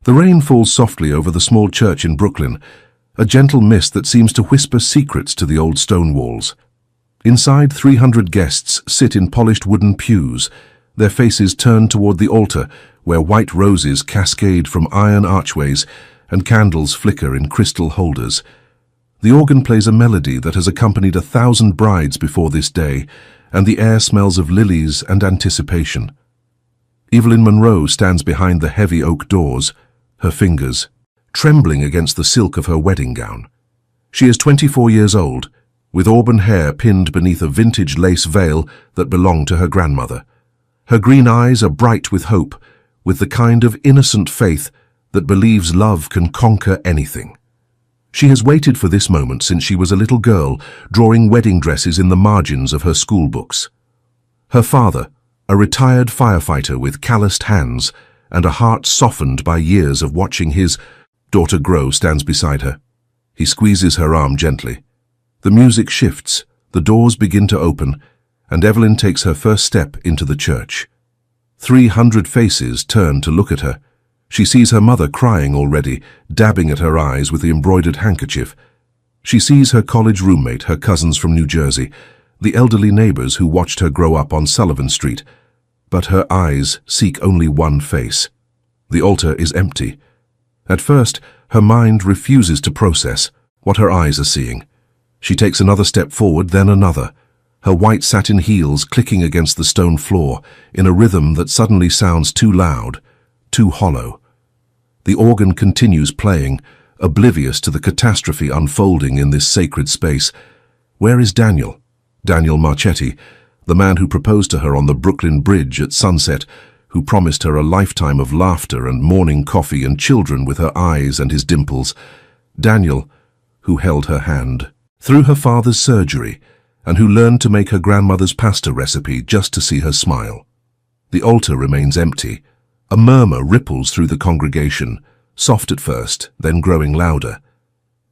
The rain falls softly over the small church in Brooklyn, a gentle mist that seems to whisper secrets to the old stone walls. Inside, 300 guests sit in polished wooden pews, their faces turned toward the altar, where white roses cascade from iron archways and candles flicker in crystal holders. The organ plays a melody that has accompanied 1,000 brides before this day, and the air smells of lilies and anticipation. Evelyn Monroe stands behind the heavy oak doors, her fingers trembling against the silk of her wedding gown. She is 24 years old, with auburn hair pinned beneath a vintage lace veil that belonged to her grandmother. Her green eyes are bright with hope, with the kind of innocent faith that believes love can conquer anything. She has waited for this moment since she was a little girl, drawing wedding dresses in the margins of her school books. Her father, a retired firefighter with calloused hands and a heart softened by years of watching his daughter grow, stands beside her. He squeezes her arm gently. The music shifts, the doors begin to open, and Evelyn takes her first step into the church. 300 faces turn to look at her. She sees her mother crying already, dabbing at her eyes with the embroidered handkerchief. She sees her college roommate, her cousins from New Jersey, the elderly neighbors who watched her grow up on Sullivan Street. But her eyes seek only one face. The altar is empty. At first, her mind refuses to process what her eyes are seeing. She takes another step forward, then another, her white satin heels clicking against the stone floor in a rhythm that suddenly sounds too loud, too hollow. The organ continues playing, oblivious to the catastrophe unfolding in this sacred space. Where is Daniel? Daniel Marchetti, the man who proposed to her on the Brooklyn Bridge at sunset, who promised her a lifetime of laughter and morning coffee and children with her eyes and his dimples. Daniel, who held her hand through her father's surgery and who learned to make her grandmother's pasta recipe just to see her smile. The altar remains empty. A murmur ripples through the congregation, soft at first, then growing louder.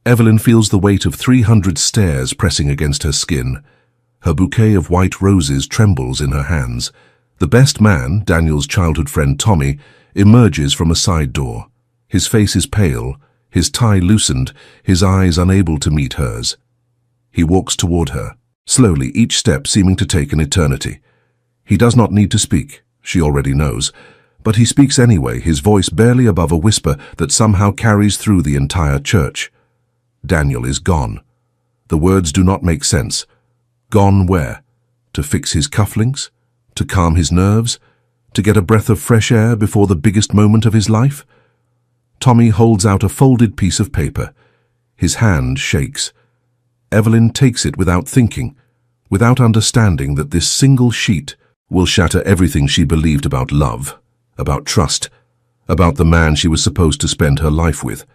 Evelyn feels the weight of 300 stares pressing against her skin. Her bouquet of white roses trembles in her hands. The best man, Daniel's childhood friend Tommy, emerges from a side door. His face is pale, his tie loosened, his eyes unable to meet hers. He walks toward her, slowly, each step seeming to take an eternity. He does not need to speak, she already knows, but he speaks anyway, his voice barely above a whisper that somehow carries through the entire church. Daniel is gone. The words do not make sense. Gone where? To fix his cufflinks? To calm his nerves? To get a breath of fresh air before the biggest moment of his life? Tommy holds out a folded piece of paper. His hand shakes. Evelyn takes it without thinking, without understanding that this single sheet will shatter everything she believed about love, about trust, about the man she was supposed to spend her life with.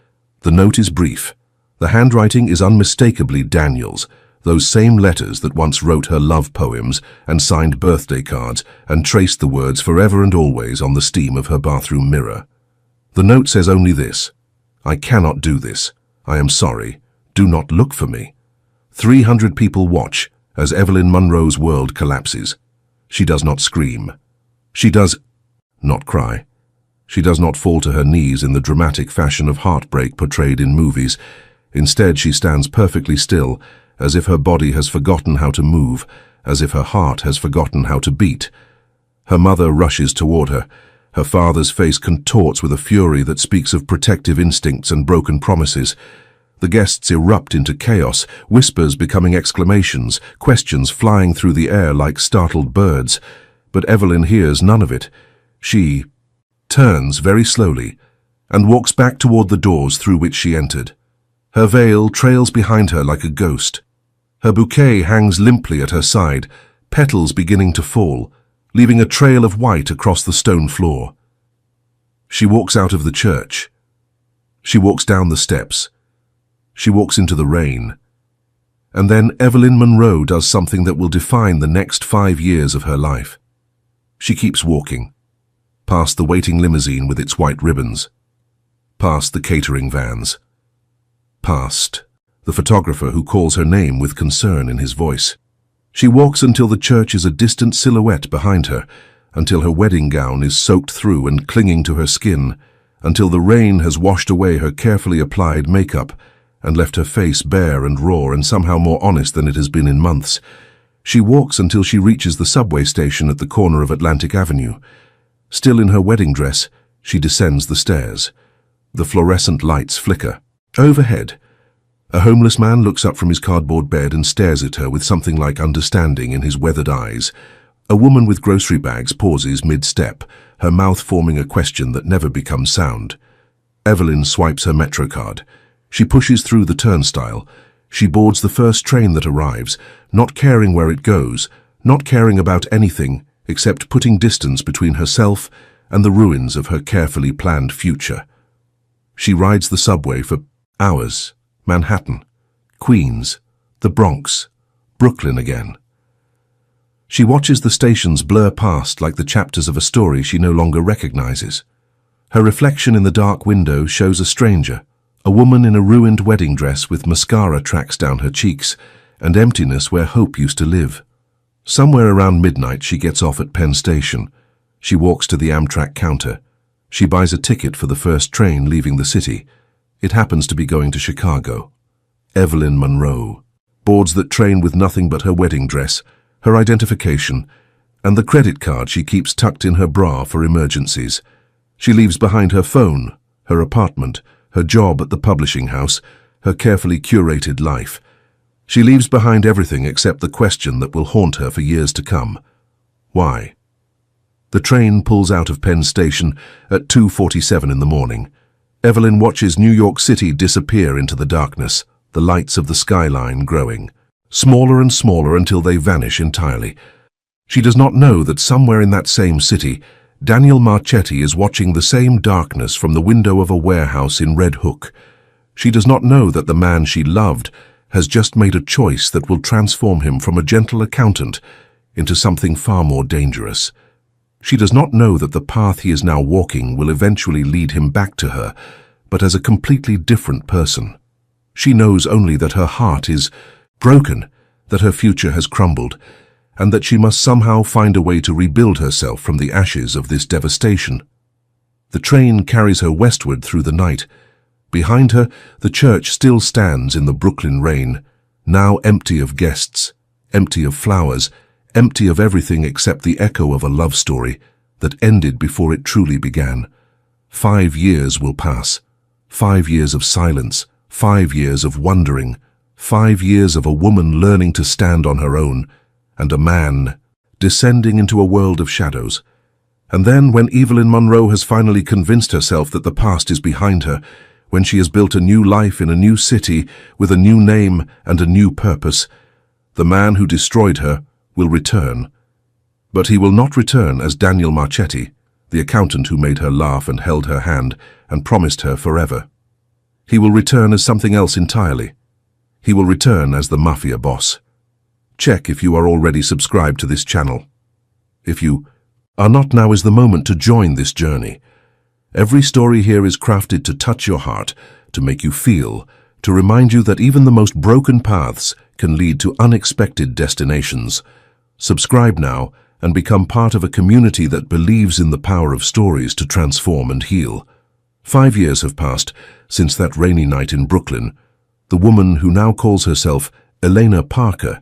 The note is brief. The handwriting is unmistakably Daniel's, those same letters that once wrote her love poems and signed birthday cards and traced the words forever and always on the steam of her bathroom mirror. The note says only this: I cannot do this. I am sorry. Do not look for me. 300 people watch as Evelyn Monroe's world collapses. She does not scream. She does not cry. She does not fall to her knees in the dramatic fashion of heartbreak portrayed in movies. Instead, she stands perfectly still, as if her body has forgotten how to move, as if her heart has forgotten how to beat. Her mother rushes toward her. Her father's face contorts with a fury that speaks of protective instincts and broken promises. The guests erupt into chaos, whispers becoming exclamations, questions flying through the air like startled birds. But Evelyn hears none of it. She turns very slowly and walks back toward the doors through which she entered. Her veil trails behind her like a ghost. Her bouquet hangs limply at her side, petals beginning to fall, leaving a trail of white across the stone floor. She walks out of the church. She walks down the steps. She walks into the rain. And then Evelyn Monroe does something that will define the next 5 years of her life. She keeps walking, past the waiting limousine with its white ribbons, past the catering vans, past the photographer who calls her name with concern in his voice. She walks until the church is a distant silhouette behind her, until her wedding gown is soaked through and clinging to her skin, until the rain has washed away her carefully applied makeup and left her face bare and raw and somehow more honest than it has been in months. She walks until she reaches the subway station at the corner of Atlantic Avenue. Still in her wedding dress, she descends the stairs. The fluorescent lights flicker. Overhead, a homeless man looks up from his cardboard bed and stares at her with something like understanding in his weathered eyes. A woman with grocery bags pauses mid-step, her mouth forming a question that never becomes sound. Evelyn swipes her Metro card. She pushes through the turnstile. She boards the first train that arrives, not caring where it goes, not caring about anything except putting distance between herself and the ruins of her carefully planned future. She rides the subway for hours. Manhattan, Queens, the Bronx, Brooklyn again. She watches the stations blur past like the chapters of a story she no longer recognizes. Her reflection in the dark window shows a stranger, a woman in a ruined wedding dress with mascara tracks down her cheeks and emptiness where hope used to live. Somewhere around midnight she gets off at Penn Station. She walks to the Amtrak counter. She buys a ticket for the first train leaving the city. It happens to be going to Chicago. Evelyn Monroe boards that train with nothing but her wedding dress, her identification, and the credit card she keeps tucked in her bra for emergencies. She leaves behind her phone, her apartment, her job at the publishing house, her carefully curated life. She leaves behind everything except the question that will haunt her for years to come. Why? The train pulls out of Penn Station at 2:47 in the morning. Evelyn watches New York City disappear into the darkness, the lights of the skyline growing, smaller and smaller until they vanish entirely. She does not know that somewhere in that same city, Daniel Marchetti is watching the same darkness from the window of a warehouse in Red Hook. She does not know that the man she loved has just made a choice that will transform him from a gentle accountant into something far more dangerous. She does not know that the path he is now walking will eventually lead him back to her, but as a completely different person. She knows only that her heart is broken, that her future has crumbled, and that she must somehow find a way to rebuild herself from the ashes of this devastation. The train carries her westward through the night. Behind her, the church still stands in the Brooklyn rain, now empty of guests, empty of flowers, empty of everything except the echo of a love story that ended before it truly began. 5 years will pass. 5 years of silence, 5 years of wondering, 5 years of a woman learning to stand on her own, and a man descending into a world of shadows. And then, when Evelyn Monroe has finally convinced herself that the past is behind her, when she has built a new life in a new city with a new name and a new purpose, the man who destroyed her will return. But he will not return as Daniel Marchetti, the accountant who made her laugh and held her hand and promised her forever. He will return as something else entirely. He will return as the Mafia boss. Check if you are already subscribed to this channel. If you are not, now is the moment to join this journey. Every story here is crafted to touch your heart, to make you feel, to remind you that even the most broken paths can lead to unexpected destinations. Subscribe now and become part of a community that believes in the power of stories to transform and heal. 5 years have passed since that rainy night in Brooklyn. The woman who now calls herself Elena Parker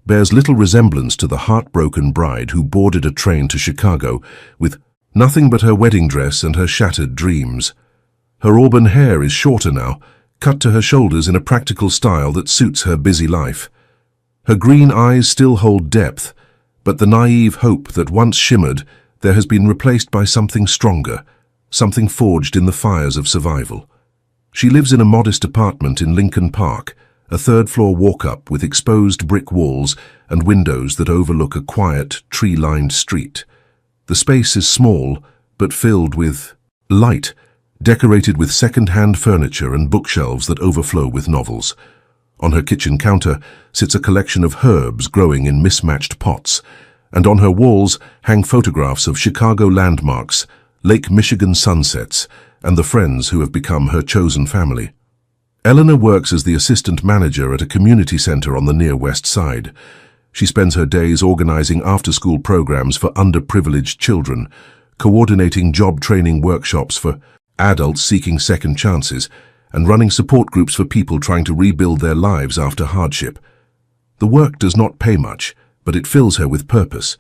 bears little resemblance to the heartbroken bride who boarded a train to Chicago with nothing but her wedding dress and her shattered dreams. Her auburn hair is shorter now, cut to her shoulders in a practical style that suits her busy life. Her green eyes still hold depth, but the naive hope that once shimmered there has been replaced by something stronger, something forged in the fires of survival. She lives in a modest apartment in Lincoln Park, a third-floor walk-up with exposed brick walls and windows that overlook a quiet, tree-lined street. The space is small, but filled with light, decorated with second-hand furniture and bookshelves that overflow with novels. On her kitchen counter sits a collection of herbs growing in mismatched pots, and on her walls hang photographs of Chicago landmarks, Lake Michigan sunsets, and the friends who have become her chosen family. Eleanor works as the assistant manager at a community center on the near West Side. She spends her days organizing after-school programs for underprivileged children, coordinating job training workshops for adults seeking second chances, and running support groups for people trying to rebuild their lives after hardship. The work does not pay much, but it fills her with purpose.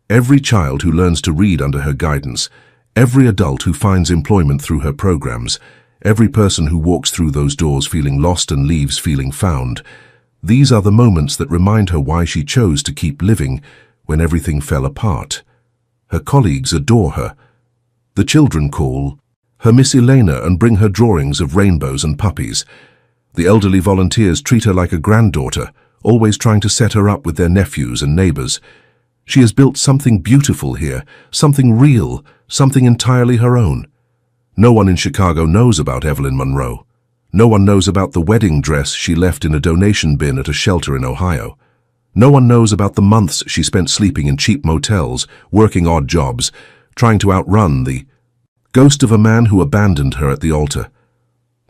Every child who learns to read under her guidance, every adult who finds employment through her programs, every person who walks through those doors feeling lost and leaves feeling found, these are the moments that remind her why she chose to keep living when everything fell apart. Her colleagues adore her. The children call her Miss Elena and bring her drawings of rainbows and puppies. The elderly volunteers treat her like a granddaughter, always trying to set her up with their nephews and neighbors. She has built something beautiful here, something real, something entirely her own. No one in Chicago knows about Evelyn Monroe. No one knows about the wedding dress she left in a donation bin at a shelter in Ohio. No one knows about the months she spent sleeping in cheap motels, working odd jobs, trying to outrun the ghost of a man who abandoned her at the altar.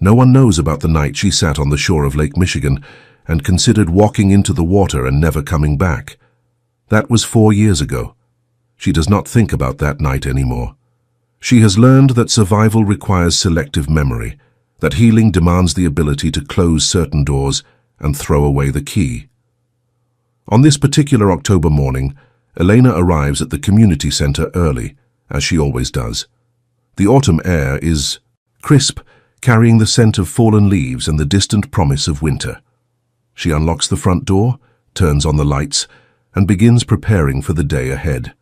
No one knows about the night she sat on the shore of Lake Michigan and considered walking into the water and never coming back. That was 4 years ago. She does not think about that night anymore. She has learned that survival requires selective memory, that healing demands the ability to close certain doors and throw away the key. On this particular October morning, Elena arrives at the community center early, as she always does. The autumn air is crisp, carrying the scent of fallen leaves and the distant promise of winter. She unlocks the front door, turns on the lights, and begins preparing for the day ahead.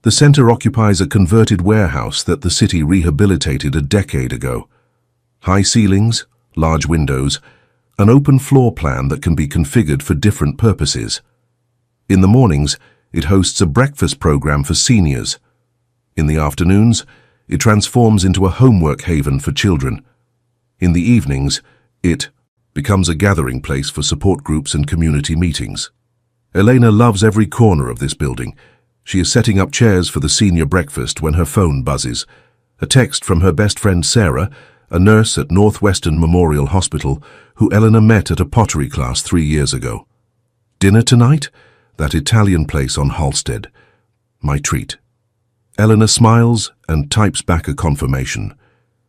The center occupies a converted warehouse that the city rehabilitated a decade ago. High ceilings, large windows, an open floor plan that can be configured for different purposes. In the mornings, it hosts a breakfast program for seniors. In the afternoons, it transforms into a homework haven for children. In the evenings, it becomes a gathering place for support groups and community meetings. Elena loves every corner of this building. She is setting up chairs for the senior breakfast when her phone buzzes. A text from her best friend Sarah, a nurse at Northwestern Memorial Hospital, who Elena met at a pottery class 3 years ago. Dinner tonight? That Italian place on Halsted. My treat. Elena smiles and types back a confirmation.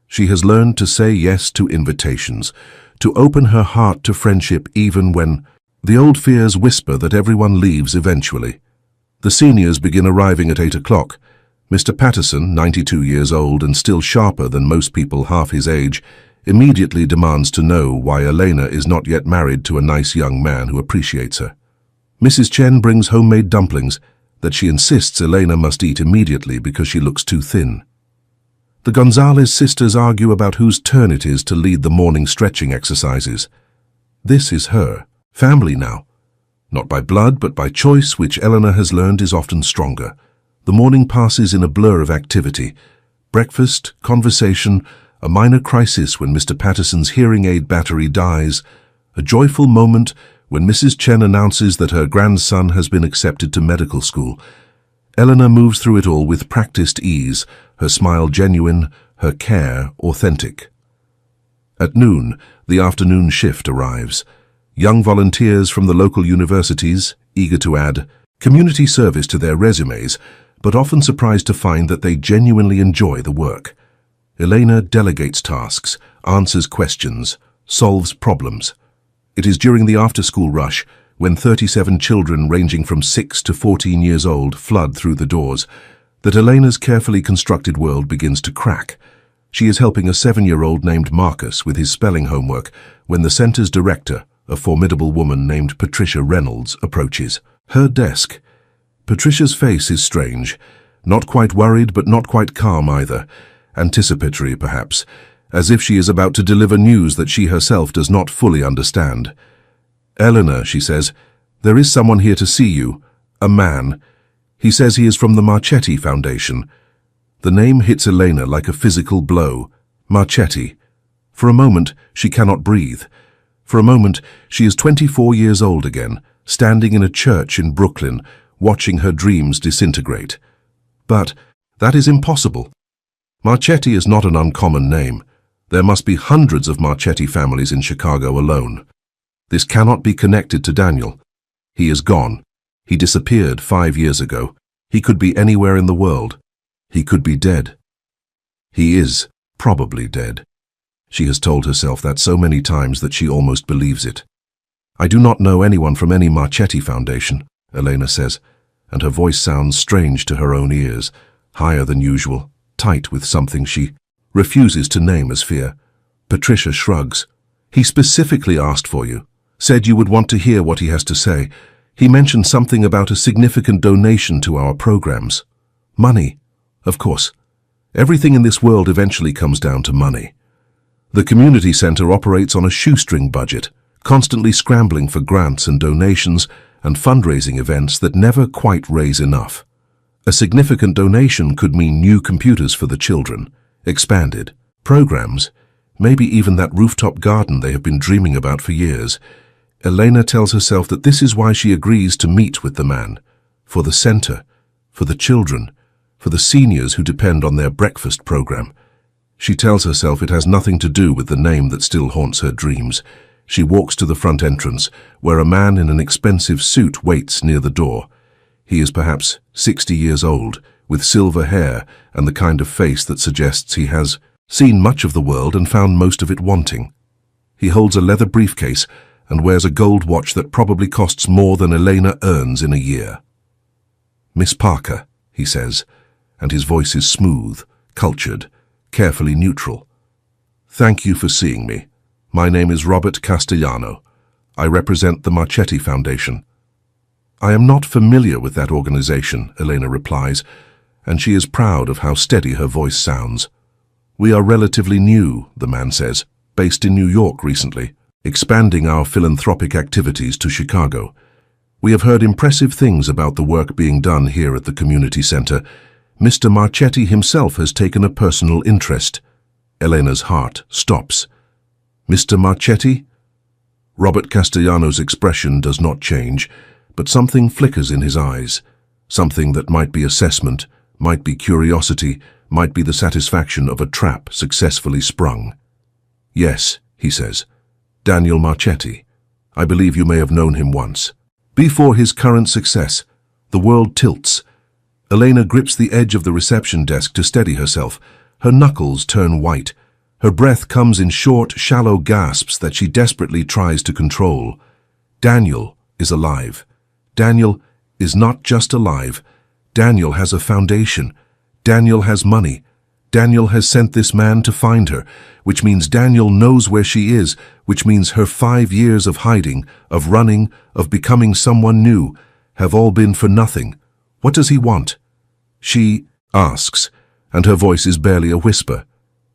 She has learned to say yes to invitations, to open her heart to friendship even when the old fears whisper that everyone leaves eventually. The seniors begin arriving at 8 o'clock. Mr. Patterson, 92 years old and still sharper than most people half his age, immediately demands to know why Elena is not yet married to a nice young man who appreciates her. Mrs. Chen brings homemade dumplings that she insists Elena must eat immediately because she looks too thin. The Gonzalez sisters argue about whose turn it is to lead the morning stretching exercises. This is her family now. Not by blood, but by choice, which Elena has learned is often stronger. The morning passes in a blur of activity. Breakfast, conversation, a minor crisis when Mr. Patterson's hearing aid battery dies, a joyful moment when Mrs. Chen announces that her grandson has been accepted to medical school. Elena moves through it all with practiced ease, her smile genuine, her care authentic. At noon, the afternoon shift arrives. Young volunteers from the local universities, eager to add community service to their resumes, but often surprised to find that they genuinely enjoy the work. Elena delegates tasks, answers questions, solves problems. It is during the after-school rush, when 37 children ranging from 6 to 14 years old flood through the doors, that Elena's carefully constructed world begins to crack. She is helping a 7-year-old named Marcus with his spelling homework when the center's director, a formidable woman named Patricia Reynolds, approaches. Her desk. Patricia's face is strange, not quite worried but not quite calm either, anticipatory perhaps, as if she is about to deliver news that she herself does not fully understand. "Eleanor," she says, "there is someone here to see you, a man. He says he is from the Marchetti Foundation." The name hits Elena like a physical blow. Marchetti. For a moment, she cannot breathe. For a moment, she is 24 years old again, standing in a church in Brooklyn, watching her dreams disintegrate. But that is impossible. Marchetti is not an uncommon name. There must be hundreds of Marchetti families in Chicago alone. This cannot be connected to Daniel. He is gone. He disappeared 5 years ago. He could be anywhere in the world. He could be dead. He is. Probably dead. She has told herself that so many times that she almost believes it. I do not know anyone from any Marchetti Foundation, Elena says, and her voice sounds strange to her own ears, higher than usual, tight with something she refuses to name as fear. Patricia shrugs. He specifically asked for you, said you would want to hear what he has to say. He mentioned something about a significant donation to our programs. Money, of course. Everything in this world eventually comes down to money. The community center operates on a shoestring budget, constantly scrambling for grants and donations and fundraising events that never quite raise enough. A significant donation could mean new computers for the children, expanded programs, maybe even that rooftop garden they have been dreaming about for years. Elena tells herself that this is why she agrees to meet with the man, for the center, for the children, for the seniors who depend on their breakfast program. She tells herself it has nothing to do with the name that still haunts her dreams. She walks to the front entrance, where a man in an expensive suit waits near the door. He is perhaps 60 years old, with silver hair and the kind of face that suggests he has seen much of the world and found most of it wanting. He holds a leather briefcase and wears a gold watch that probably costs more than Elena earns in a year. "Miss Parker," he says, and his voice is smooth, cultured, carefully neutral. "Thank you for seeing me. My name is Robert Castellano. I represent the Marchetti Foundation." "I am not familiar with that organization," Elena replies, and she is proud of how steady her voice sounds. "We are relatively new," the man says, "based in New York recently, expanding our philanthropic activities to Chicago. We have heard impressive things about the work being done here at the community center. Mr. Marchetti himself has taken a personal interest." Elena's heart stops. "Mr. Marchetti?" Robert Castellano's expression does not change, but something flickers in his eyes. Something that might be assessment, might be curiosity, might be the satisfaction of a trap successfully sprung. "Yes," he says. "Daniel Marchetti. I believe you may have known him once." Before his current success, the world tilts. Elena grips the edge of the reception desk to steady herself. Her knuckles turn white. Her breath comes in short, shallow gasps that she desperately tries to control. Daniel is alive. Daniel is not just alive. Daniel has a foundation. Daniel has money. Daniel has sent this man to find her, which means Daniel knows where she is, which means her 5 years of hiding, of running, of becoming someone new, have all been for nothing. What does he want? She asks, and her voice is barely a whisper.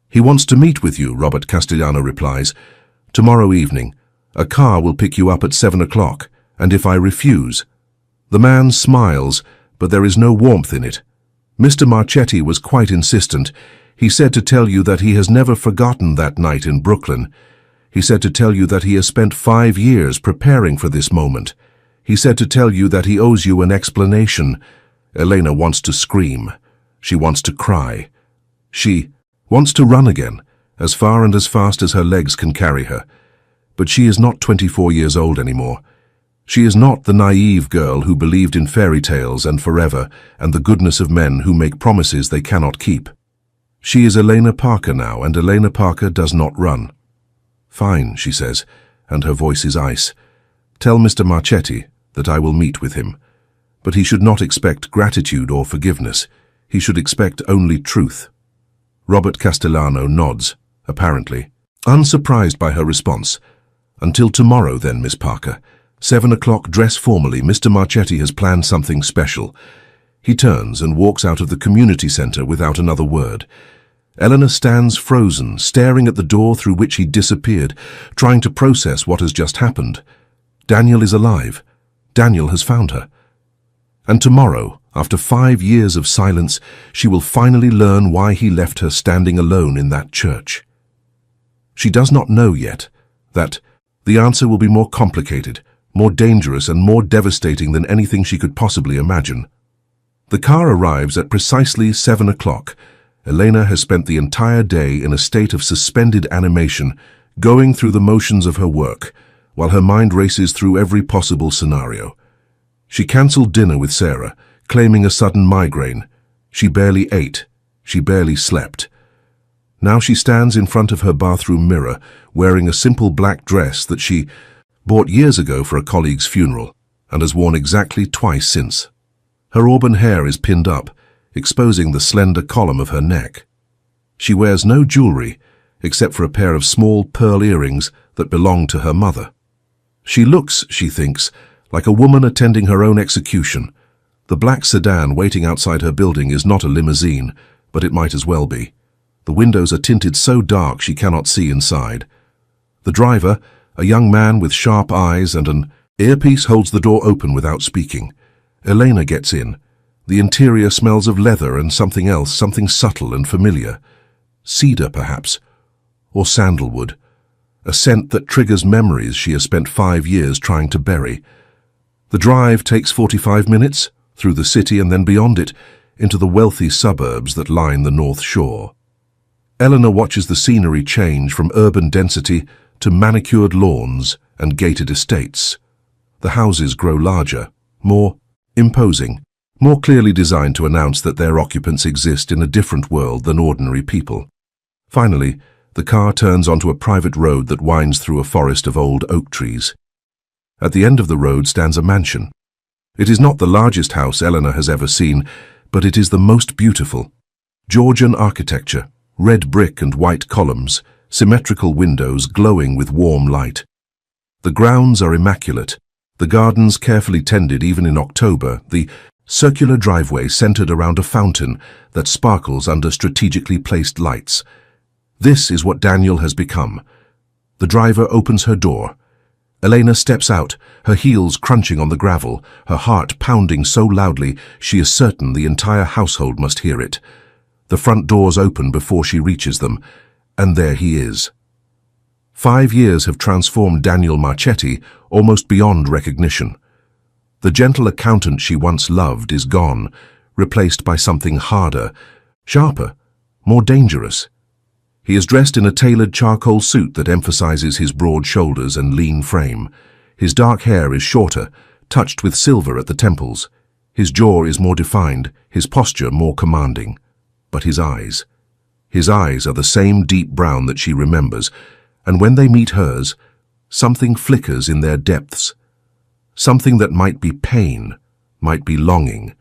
"He wants to meet with you," Robert Castellano replies. "Tomorrow evening. A car will pick you up at 7 o'clock, and if I refuse..." The man smiles, but there is no warmth in it. "Mr. Marchetti was quite insistent. He said to tell you that he has never forgotten that night in Brooklyn. He said to tell you that he has spent 5 years preparing for this moment. He said to tell you that he owes you an explanation." Elena wants to scream. She wants to cry. She wants to run again, as far and as fast as her legs can carry her. But she is not 24 years old anymore. She is not the naive girl who believed in fairy tales and forever and the goodness of men who make promises they cannot keep. She is Elena Parker now, and Elena Parker does not run. "Fine," she says, and her voice is ice. "Tell Mr. Marchetti that I will meet with him. But he should not expect gratitude or forgiveness. He should expect only truth." Robert Castellano nods, apparently, unsurprised by her response. "Until tomorrow then, Miss Parker. 7 o'clock, dress formally. Mr. Marchetti has planned something special." He turns and walks out of the community center without another word. Eleanor stands frozen, staring at the door through which he disappeared, trying to process what has just happened. Daniel is alive. Daniel has found her. And tomorrow, after 5 years of silence, she will finally learn why he left her standing alone in that church. She does not know yet that the answer will be more complicated, more dangerous and more devastating than anything she could possibly imagine. The car arrives at precisely 7 o'clock. Elena has spent the entire day in a state of suspended animation, going through the motions of her work, while her mind races through every possible scenario. She cancelled dinner with Sarah, claiming a sudden migraine. She barely ate. She barely slept. Now she stands in front of her bathroom mirror, wearing a simple black dress that she bought years ago for a colleague's funeral, and has worn exactly twice since. Her auburn hair is pinned up, exposing the slender column of her neck. She wears no jewelry, except for a pair of small pearl earrings that belong to her mother. She looks, she thinks, like a woman attending her own execution. The black sedan waiting outside her building is not a limousine, but it might as well be. The windows are tinted so dark she cannot see inside. The driver, a young man with sharp eyes and an earpiece, holds the door open without speaking. Elena gets in. The interior smells of leather and something else, something subtle and familiar. Cedar, perhaps, or sandalwood. A scent that triggers memories she has spent 5 years trying to bury. The drive takes 45 minutes, through the city and then beyond it, into the wealthy suburbs that line the North Shore. Eleanor watches the scenery change from urban density to manicured lawns and gated estates. The houses grow larger, more imposing, more clearly designed to announce that their occupants exist in a different world than ordinary people. Finally, the car turns onto a private road that winds through a forest of old oak trees. At the end of the road stands a mansion. It is not the largest house Eleanor has ever seen, but it is the most beautiful. Georgian architecture, red brick and white columns, symmetrical windows glowing with warm light. The grounds are immaculate, the gardens carefully tended even in October, the circular driveway centered around a fountain that sparkles under strategically placed lights. This is what Daniel has become. The driver opens her door. Elena steps out, her heels crunching on the gravel, her heart pounding so loudly she is certain the entire household must hear it. The front doors open before she reaches them, and there he is. 5 years have transformed Daniel Marchetti almost beyond recognition. The gentle accountant she once loved is gone, replaced by something harder, sharper, more dangerous. He is dressed in a tailored charcoal suit that emphasizes his broad shoulders and lean frame. His dark hair is shorter, touched with silver at the temples. His jaw is more defined, his posture more commanding. But his eyes are the same deep brown that she remembers, and when they meet hers, something flickers in their depths. Something that might be pain, might be longing,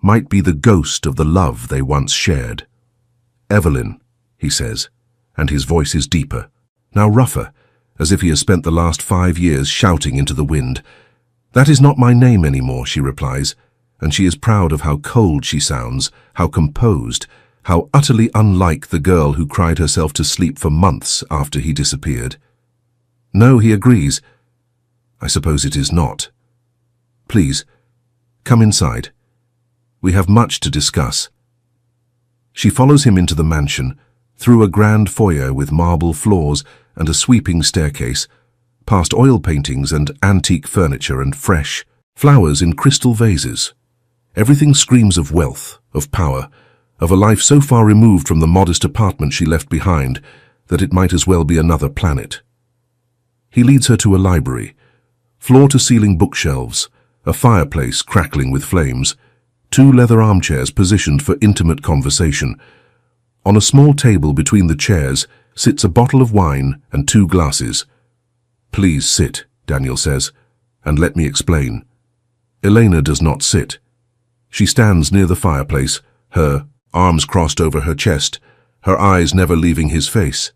might be the ghost of the love they once shared. "Evelyn," he says, and his voice is deeper, now rougher, as if he has spent the last 5 years shouting into the wind. "That is not my name anymore," she replies, and she is proud of how cold she sounds, how composed, how utterly unlike the girl who cried herself to sleep for months after he disappeared. "No," he agrees. "I suppose it is not. Please, come inside. We have much to discuss." She follows him into the mansion, through a grand foyer with marble floors and a sweeping staircase, past oil paintings and antique furniture and fresh flowers in crystal vases. Everything screams of wealth, of power, of a life so far removed from the modest apartment she left behind that it might as well be another planet. He leads her to a library, floor-to-ceiling bookshelves, a fireplace crackling with flames, 2 leather armchairs positioned for intimate conversation. On a small table between the chairs sits a bottle of wine and 2 glasses. "Please sit," Daniel says, "and let me explain." Elena does not sit. She stands near the fireplace, her arms crossed over her chest, her eyes never leaving his face.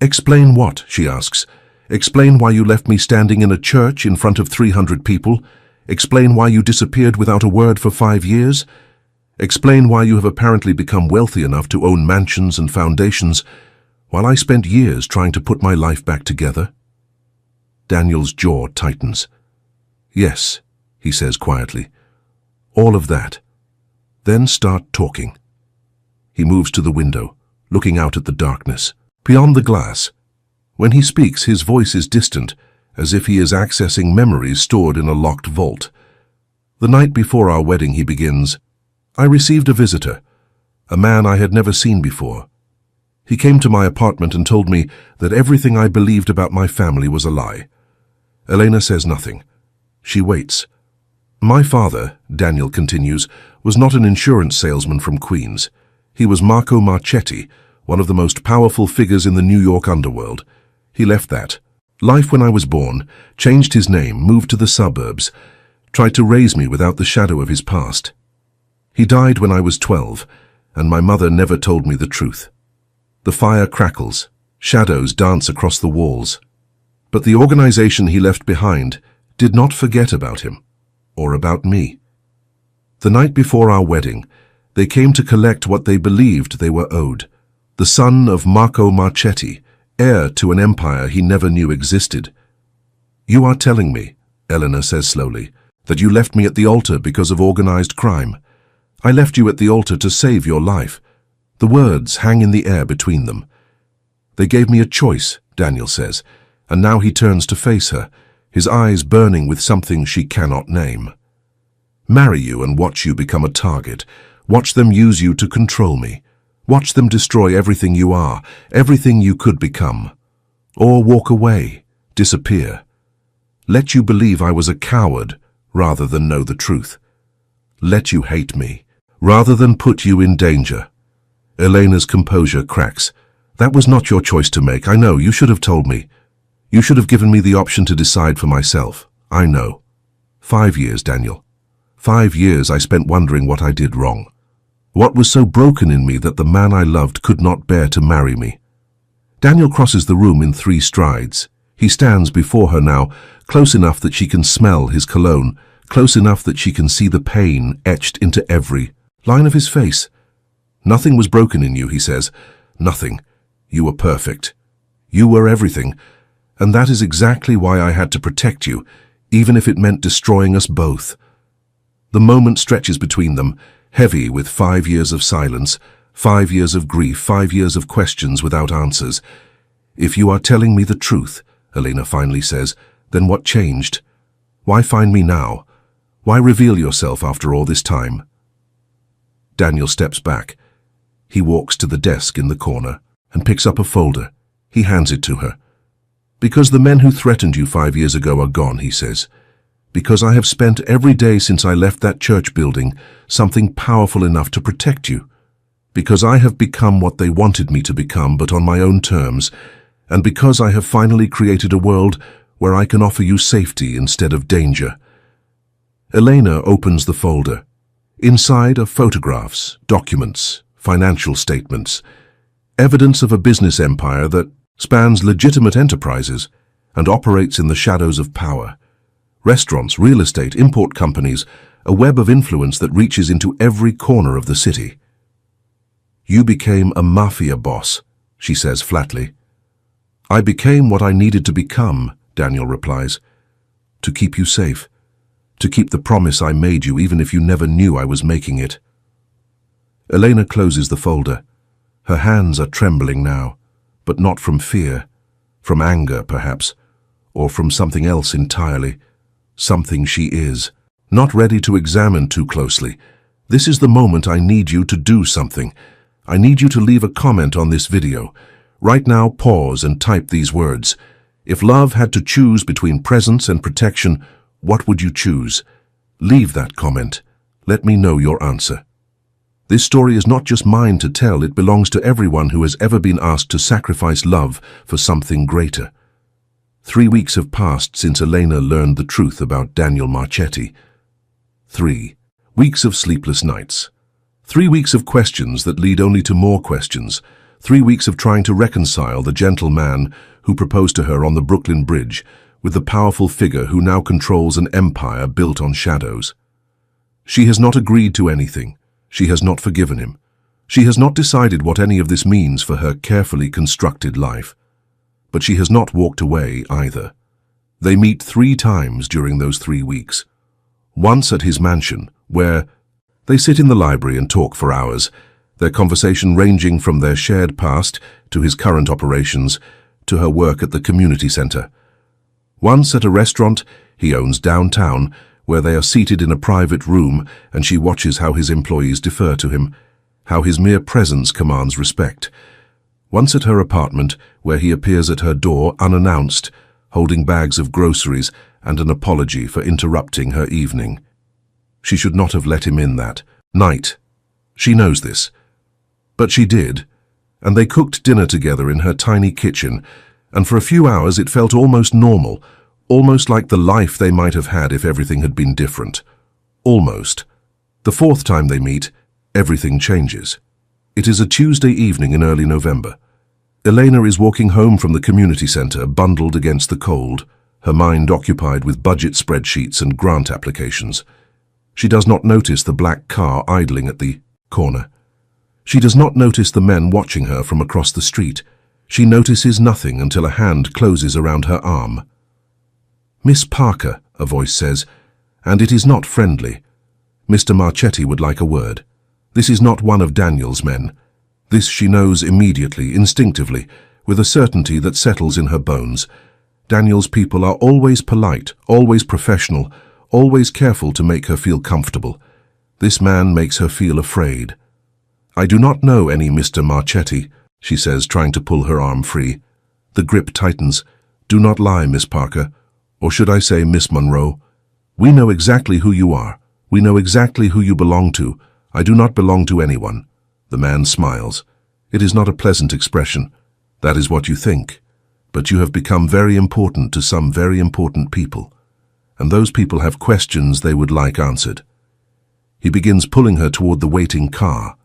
"Explain what?" she asks. "Explain why you left me standing in a church in front of 300 people? Explain why you disappeared without a word for 5 years? Explain why you have apparently become wealthy enough to own mansions and foundations, while I spent years trying to put my life back together?" Daniel's jaw tightens. "Yes," he says quietly. "All of that. Then start talking." He moves to the window, looking out at the darkness, beyond the glass. When he speaks, his voice is distant, as if he is accessing memories stored in a locked vault. "The night before our wedding," he begins, "I received a visitor, a man I had never seen before. He came to my apartment and told me that everything I believed about my family was a lie." Elena says nothing. She waits. "My father," Daniel continues, "was not an insurance salesman from Queens. He was Marco Marchetti, one of the most powerful figures in the New York underworld. He left that life when I was born, changed his name, moved to the suburbs, tried to raise me without the shadow of his past. He died when I was 12, and my mother never told me the truth. The fire crackles, shadows dance across the walls. But the organization he left behind did not forget about him, or about me. The night before our wedding, they came to collect what they believed they were owed. The son of Marco Marchetti, heir to an empire he never knew existed. "You are telling me," Eleanor says slowly, "that you left me at the altar because of organized crime. I left you at the altar to save your life." The words hang in the air between them. "They gave me a choice," Daniel says, and now he turns to face her, his eyes burning with something she cannot name. "Marry you and watch you become a target. Watch them use you to control me. Watch them destroy everything you are, everything you could become. Or walk away, disappear. Let you believe I was a coward rather than know the truth. Let you hate me rather than put you in danger." Elena's composure cracks. "That was not your choice to make. I know. You should have told me. You should have given me the option to decide for myself. I know. 5 years, Daniel. 5 years I spent wondering what I did wrong. What was so broken in me that the man I loved could not bear to marry me?" Daniel crosses the room in 3 strides. He stands before her now, close enough that she can smell his cologne, close enough that she can see the pain etched into every line of his face. "Nothing was broken in you," he says. "Nothing. You were perfect. You were everything. And that is exactly why I had to protect you, even if it meant destroying us both." The moment stretches between them, heavy with 5 years of silence, 5 years of grief, 5 years of questions without answers. "If you are telling me the truth," Elena finally says, "then what changed? Why find me now? Why reveal yourself after all this time?" Daniel steps back. He walks to the desk in the corner and picks up a folder. He hands it to her. "Because the men who threatened you 5 years ago are gone," he says. "Because I have spent every day since I left that church building something powerful enough to protect you. Because I have become what they wanted me to become, but on my own terms. And because I have finally created a world where I can offer you safety instead of danger." Elena opens the folder. Inside are photographs, documents, financial statements, evidence of a business empire that spans legitimate enterprises and operates in the shadows of power. Restaurants, real estate, import companies, a web of influence that reaches into every corner of the city. "You became a mafia boss," she says flatly. "I became what I needed to become," Daniel replies, "to keep you safe, to keep the promise I made you even if you never knew I was making it." Elena closes the folder. Her hands are trembling now, but not from fear, from anger perhaps, or from something else entirely. Something she is, not ready to examine too closely. "This is the moment I need you to do something. I need you to leave a comment on this video. Right now, pause and type these words. If love had to choose between presence and protection, what would you choose? Leave that comment. Let me know your answer." This story is not just mine to tell, it belongs to everyone who has ever been asked to sacrifice love for something greater. 3 weeks have passed since Elena learned the truth about Daniel Marchetti. 3 weeks of sleepless nights. 3 weeks of questions that lead only to more questions. 3 weeks of trying to reconcile the gentle man who proposed to her on the Brooklyn Bridge with the powerful figure who now controls an empire built on shadows. She has not agreed to anything. She has not forgiven him. She has not decided what any of this means for her carefully constructed life. But she has not walked away either. They meet 3 times during those 3 weeks. Once at his mansion, where they sit in the library and talk for hours, their conversation ranging from their shared past to his current operations to her work at the community center. Once at a restaurant he owns downtown, where they are seated in a private room and she watches how his employees defer to him, how his mere presence commands respect. Once at her apartment, where he appears at her door unannounced, holding bags of groceries and an apology for interrupting her evening. She should not have let him in that night. She knows this. But she did, and they cooked dinner together in her tiny kitchen, and for a few hours it felt almost normal, almost like the life they might have had if everything had been different. Almost. The fourth time they meet, everything changes. It is a Tuesday evening in early November. Elena is walking home from the community center, bundled against the cold, her mind occupied with budget spreadsheets and grant applications. She does not notice the black car idling at the corner. She does not notice the men watching her from across the street. She notices nothing until a hand closes around her arm. "Miss Parker," a voice says, and it is not friendly. Mr. Marchetti would like a word. This is not one of Daniel's men. This she knows immediately, instinctively, with a certainty that settles in her bones. Daniel's people are always polite, always professional, always careful to make her feel comfortable. This man makes her feel afraid. "I do not know any Mr. Marchetti," she says, trying to pull her arm free. The grip tightens. "Do not lie, Miss Parker. Or should I say Miss Monroe? We know exactly who you are. We know exactly who you belong to. I do not belong to anyone." The man smiles. It is not a pleasant expression. That is what you think. But you have become very important to some very important people. And those people have questions they would like answered. He begins pulling her toward the waiting car.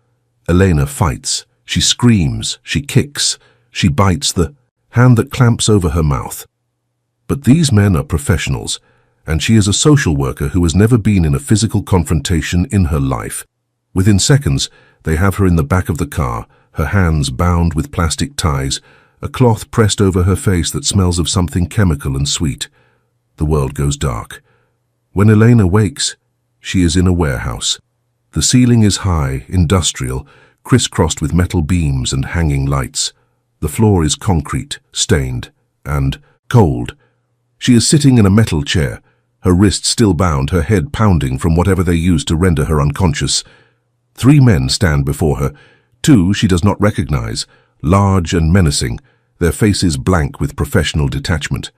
Elena fights. She screams. She kicks. She bites the hand that clamps over her mouth. But these men are professionals, and she is a social worker who has never been in a physical confrontation in her life. Within seconds, they have her in the back of the car, her hands bound with plastic ties, a cloth pressed over her face that smells of something chemical and sweet. The world goes dark. When Elena wakes, she is in a warehouse. The ceiling is high, industrial, crisscrossed with metal beams and hanging lights. The floor is concrete, stained, and cold. She is sitting in a metal chair, her wrists still bound, her head pounding from whatever they used to render her unconscious. 3 men stand before her. 2 she does not recognize, large and menacing, their faces blank with professional detachment.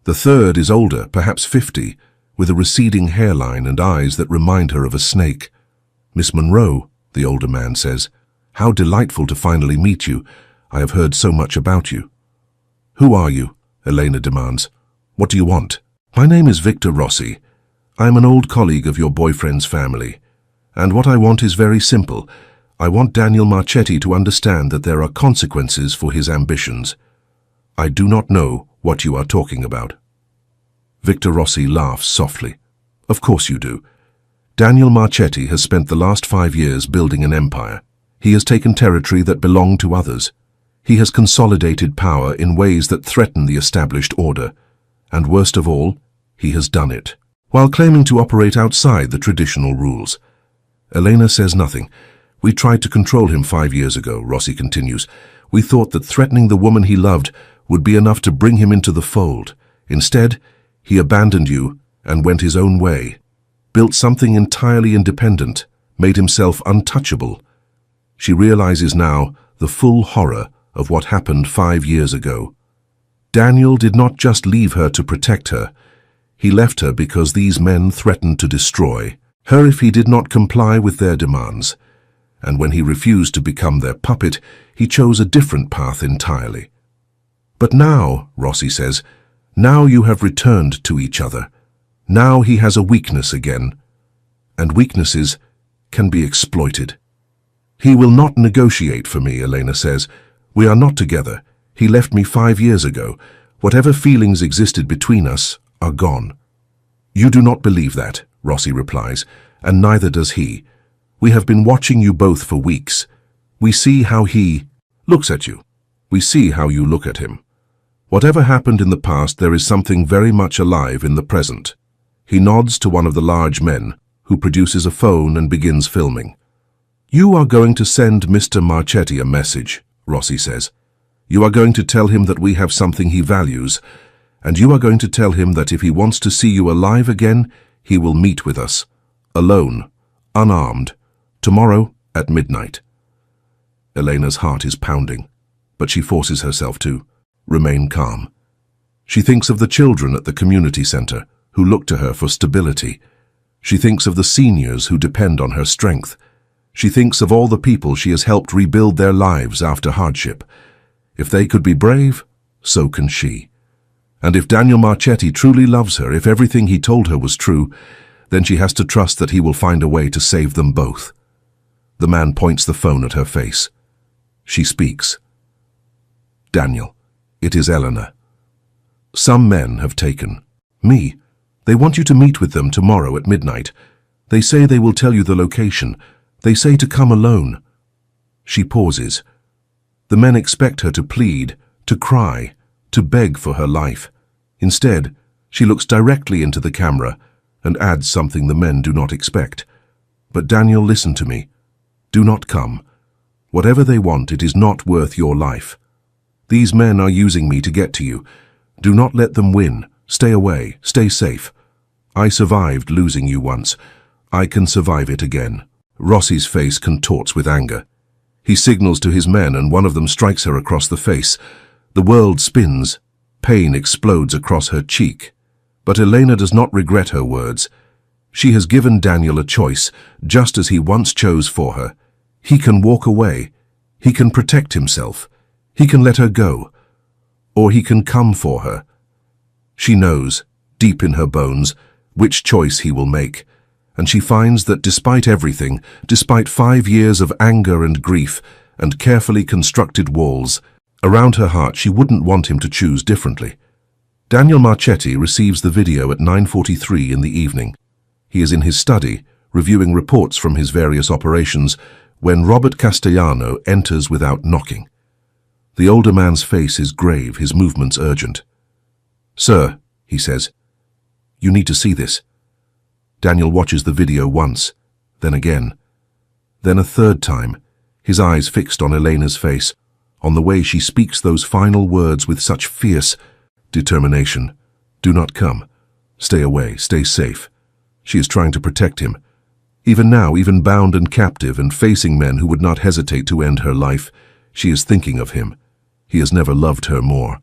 The third is older, perhaps 50, with a receding hairline and eyes that remind her of a snake. "Miss Monroe," the older man says, "how delightful to finally meet you. I have heard so much about you." "Who are you?" Elena demands. "What do you want?" "My name is Victor Rossi. I am an old colleague of your boyfriend's family. And what I want is very simple. I want Daniel Marchetti to understand that there are consequences for his ambitions." "I do not know what you are talking about." Victor Rossi laughs softly. "Of course you do. Daniel Marchetti has spent the last 5 years building an empire. He has taken territory that belonged to others. He has consolidated power in ways that threaten the established order. And worst of all, he has done it, while claiming to operate outside the traditional rules." Elena says nothing. "We tried to control him 5 years ago," Rossi continues. "We thought that threatening the woman he loved would be enough to bring him into the fold. Instead, he abandoned you and went his own way, built something entirely independent, made himself untouchable." She realizes now the full horror of what happened 5 years ago. Daniel did not just leave her to protect her. He left her because these men threatened to destroy her if he did not comply with their demands. And when he refused to become their puppet, he chose a different path entirely. "But now," Rossi says, "now you have returned to each other. Now he has a weakness again. And weaknesses can be exploited." "He will not negotiate for me," Elena says. "We are not together. He left me 5 years ago. Whatever feelings existed between us are gone." "You do not believe that," Rossi replies, "and neither does he. We have been watching you both for weeks. We see how he looks at you. We see how you look at him. Whatever happened in the past, there is something very much alive in the present." He nods to one of the large men, who produces a phone and begins filming. "You are going to send Mr. Marchetti a message," Rossi says. "You are going to tell him that we have something he values, and you are going to tell him that if he wants to see you alive again, he will meet with us, alone, unarmed, tomorrow at midnight." Elena's heart is pounding, but she forces herself to remain calm. She thinks of the children at the community center who look to her for stability. She thinks of the seniors who depend on her strength. She thinks of all the people she has helped rebuild their lives after hardship. If they could be brave, so can she. And if Daniel Marchetti truly loves her, if everything he told her was true, then she has to trust that he will find a way to save them both. The man points the phone at her face. She speaks. Daniel, it is Eleanor. Some men have taken me. They want you to meet with them tomorrow at midnight. They say they will tell you the location. They say to come alone. She pauses. The men expect her to plead, to cry, to beg for her life. Instead, she looks directly into the camera and adds something the men do not expect. But Daniel, listen to me. Do not come. Whatever they want, it is not worth your life. These men are using me to get to you. Do not let them win. Stay away. Stay safe. I survived losing you once. I can survive it again. Rossi's face contorts with anger. He signals to his men and one of them strikes her across the face. The world spins. Pain explodes across her cheek. But Elena does not regret her words. She has given Daniel a choice, just as he once chose for her. He can walk away. He can protect himself. He can let her go. Or he can come for her. She knows, deep in her bones, which choice he will make. And she finds that despite everything, despite 5 years of anger and grief and carefully constructed walls, around her heart she wouldn't want him to choose differently. Daniel Marchetti receives the video at 9:43 in the evening. He is in his study, reviewing reports from his various operations, when Robert Castellano enters without knocking. The older man's face is grave, his movements urgent. "Sir," he says, "you need to see this." Daniel watches the video once, then again, then a third time, his eyes fixed on Elena's face, on the way she speaks those final words with such fierce determination. Do not come. Stay away. Stay safe. She is trying to protect him. Even now, even bound and captive and facing men who would not hesitate to end her life, she is thinking of him. He has never loved her more.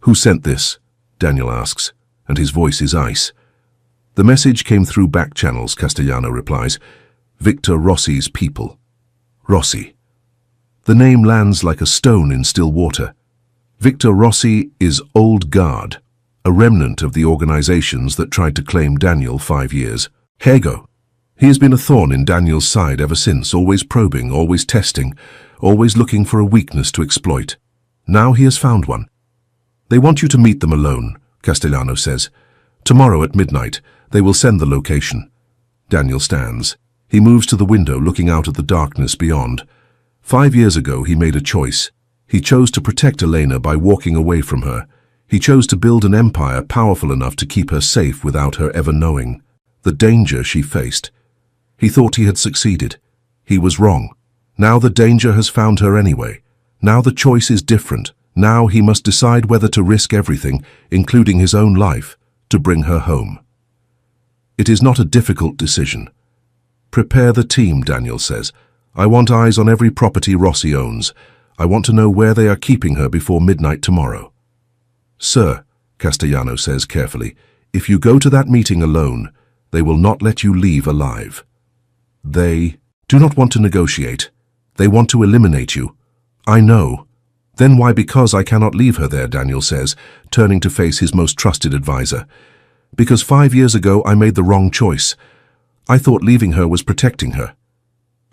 "Who sent this?" Daniel asks, and his voice is ice. "The message came through back channels," Castellano replies. "Victor Rossi's people." Rossi. The name lands like a stone in still water. Victor Rossi is old guard, a remnant of the organizations that tried to claim Daniel 5 years ago. He has been a thorn in Daniel's side ever since, always probing, always testing, always looking for a weakness to exploit. Now he has found one. "They want you to meet them alone," Castellano says. "Tomorrow at midnight, they will send the location." Daniel stands. He moves to the window, looking out at the darkness beyond. 5 years ago, he made a choice. He chose to protect Elena by walking away from her. He chose to build an empire powerful enough to keep her safe without her ever knowing the danger she faced. He thought he had succeeded. He was wrong. Now the danger has found her anyway. Now the choice is different. Now he must decide whether to risk everything, including his own life, to bring her home. It is not a difficult decision. "Prepare the team," Daniel says. "I want eyes on every property Rossi owns. I want to know where they are keeping her before midnight tomorrow." "Sir," Castellano says carefully, "if you go to that meeting alone, they will not let you leave alive. They do not want to negotiate. They want to eliminate you. I know." "Then why? Because I cannot leave her there," Daniel says, turning to face his most trusted advisor. "Because 5 years ago I made the wrong choice. I thought leaving her was protecting her.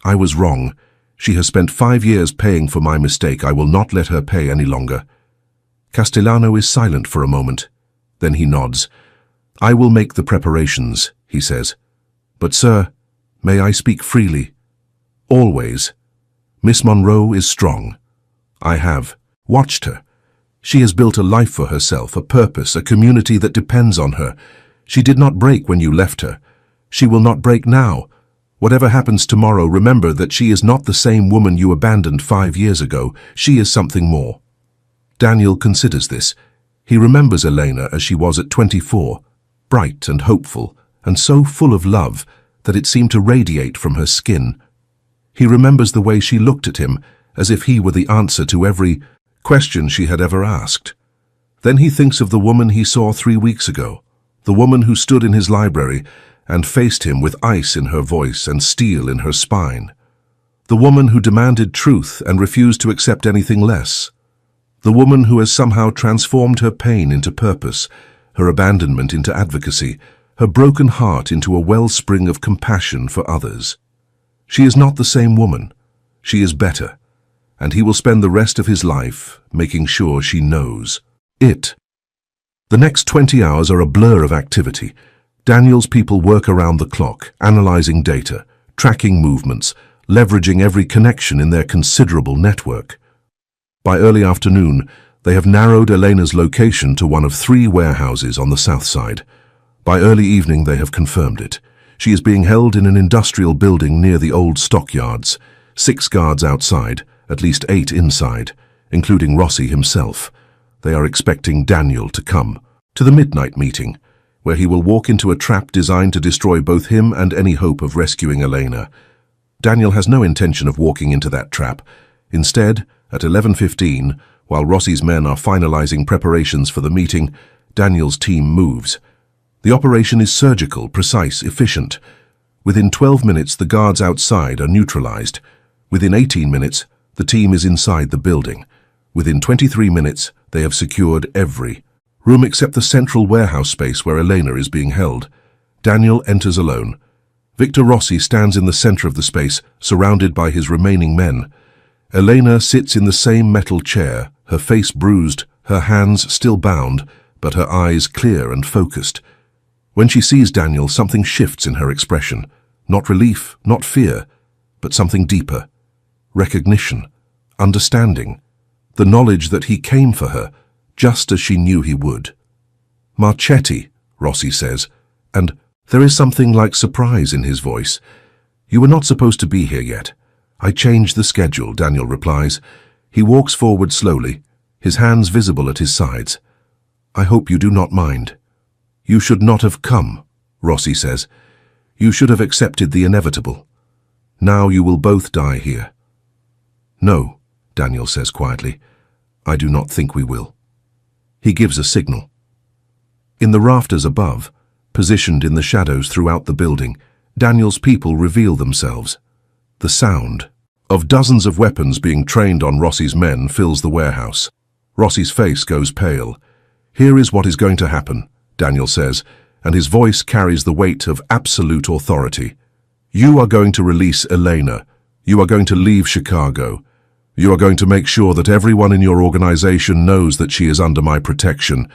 I was wrong. She has spent 5 years paying for my mistake. I will not let her pay any longer." Castellano is silent for a moment. Then he nods. "I will make the preparations," he says. "But sir, may I speak freely?" "Always. Miss Monroe is strong. I have watched her. She has built a life for herself, a purpose, a community that depends on her. She did not break when you left her. She will not break now. Whatever happens tomorrow, remember that she is not the same woman you abandoned 5 years ago. She is something more." Daniel considers this. He remembers Elena as she was at 24, bright and hopeful, and so full of love that it seemed to radiate from her skin. He remembers the way she looked at him, as if he were the answer to every question she had ever asked. Then he thinks of the woman he saw 3 weeks ago, the woman who stood in his library and faced him with ice in her voice and steel in her spine. The woman who demanded truth and refused to accept anything less. The woman who has somehow transformed her pain into purpose, her abandonment into advocacy, her broken heart into a wellspring of compassion for others. She is not the same woman. She is better, and he will spend the rest of his life making sure she knows it. The next 20 hours are a blur of activity. Daniel's people work around the clock, analyzing data, tracking movements, leveraging every connection in their considerable network. By early afternoon, they have narrowed Elena's location to one of 3 warehouses on the south side. By early evening, they have confirmed it. She is being held in an industrial building near the old stockyards. 6 guards outside, at least 8 inside, including Rossi himself. They are expecting Daniel to come to the midnight meeting, where he will walk into a trap designed to destroy both him and any hope of rescuing Elena. Daniel has no intention of walking into that trap. Instead, at 11:15, while Rossi's men are finalizing preparations for the meeting, Daniel's team moves. The operation is surgical, precise, efficient. Within 12 minutes, the guards outside are neutralized. Within 18 minutes, the team is inside the building. Within 23 minutes, they have secured every room except the central warehouse space where Elena is being held. Daniel enters alone. Victor Rossi stands in the center of the space, surrounded by his remaining men. Elena sits in the same metal chair, her face bruised, her hands still bound, but her eyes clear and focused. When she sees Daniel, something shifts in her expression. Not relief, not fear, but something deeper. Recognition, understanding, the knowledge that he came for her, just as she knew he would. "Marchetti," Rossi says, and there is something like surprise in his voice. "You were not supposed to be here yet. I changed the schedule," Daniel replies. He walks forward slowly, his hands visible at his sides. "I hope you do not mind." "You should not have come," Rossi says. "You should have accepted the inevitable. Now you will both die here." "No," Daniel says quietly. "I do not think we will." He gives a signal. In the rafters above, positioned in the shadows throughout the building, Daniel's people reveal themselves. The sound of dozens of weapons being trained on Rossi's men fills the warehouse. Rossi's face goes pale. "Here is what is going to happen," Daniel says, and his voice carries the weight of absolute authority. "You are going to release Elena. You are going to leave Chicago. You are going to make sure that everyone in your organization knows that she is under my protection.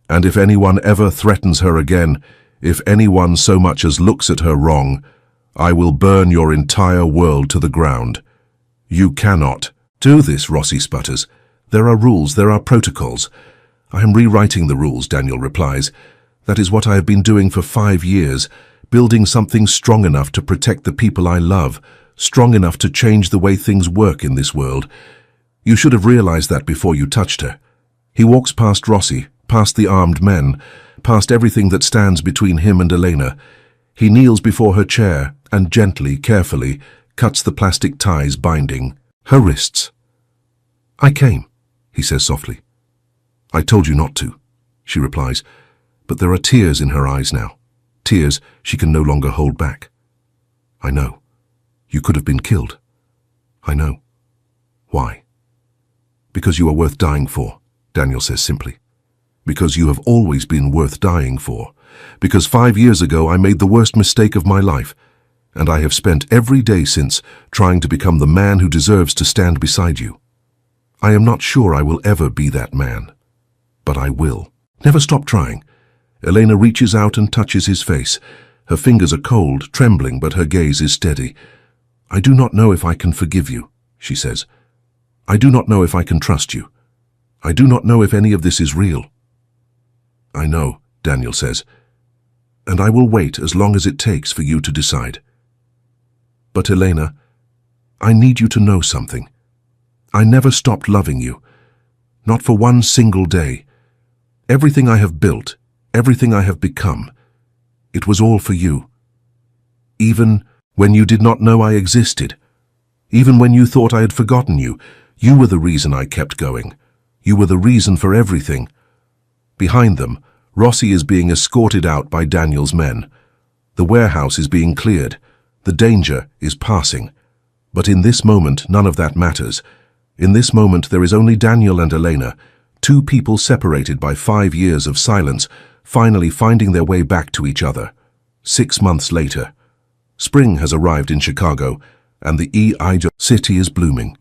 And if anyone ever threatens her again, if anyone so much as looks at her wrong, I will burn your entire world to the ground." "You cannot do this," Rossi sputters. "There are rules, there are protocols." "I am rewriting the rules," Daniel replies. "That is what I have been doing for 5 years, building something strong enough to protect the people I love, strong enough to change the way things work in this world. You should have realized that before you touched her." He walks past Rossi, past the armed men, past everything that stands between him and Elena. He kneels before her chair and gently, carefully, cuts the plastic ties binding her wrists. "I came," he says softly. "I told you not to," she replies, but there are tears in her eyes now, tears she can no longer hold back. "I know. You could have been killed. I know. Why?" "Because you are worth dying for," Daniel says simply. "Because you have always been worth dying for. Because 5 years ago I made the worst mistake of my life, and I have spent every day since trying to become the man who deserves to stand beside you. I am not sure I will ever be that man, but I will. Never stop trying." Elena reaches out and touches his face. Her fingers are cold, trembling, but her gaze is steady. "I do not know if I can forgive you," she says. "I do not know if I can trust you. I do not know if any of this is real." "I know," Daniel says, "and I will wait as long as it takes for you to decide. But Elena, I need you to know something. I never stopped loving you, not for one single day. Everything I have built, everything I have become, it was all for you. Even when you did not know I existed, even when you thought I had forgotten you, you were the reason I kept going. You were the reason for everything." Behind them, Rossi is being escorted out by Daniel's men. The warehouse is being cleared. The danger is passing. But in this moment, none of that matters. In this moment, there is only Daniel and Elena, two people separated by 5 years of silence, finally finding their way back to each other. 6 months later. Spring has arrived in Chicago, and the EIJ city is blooming.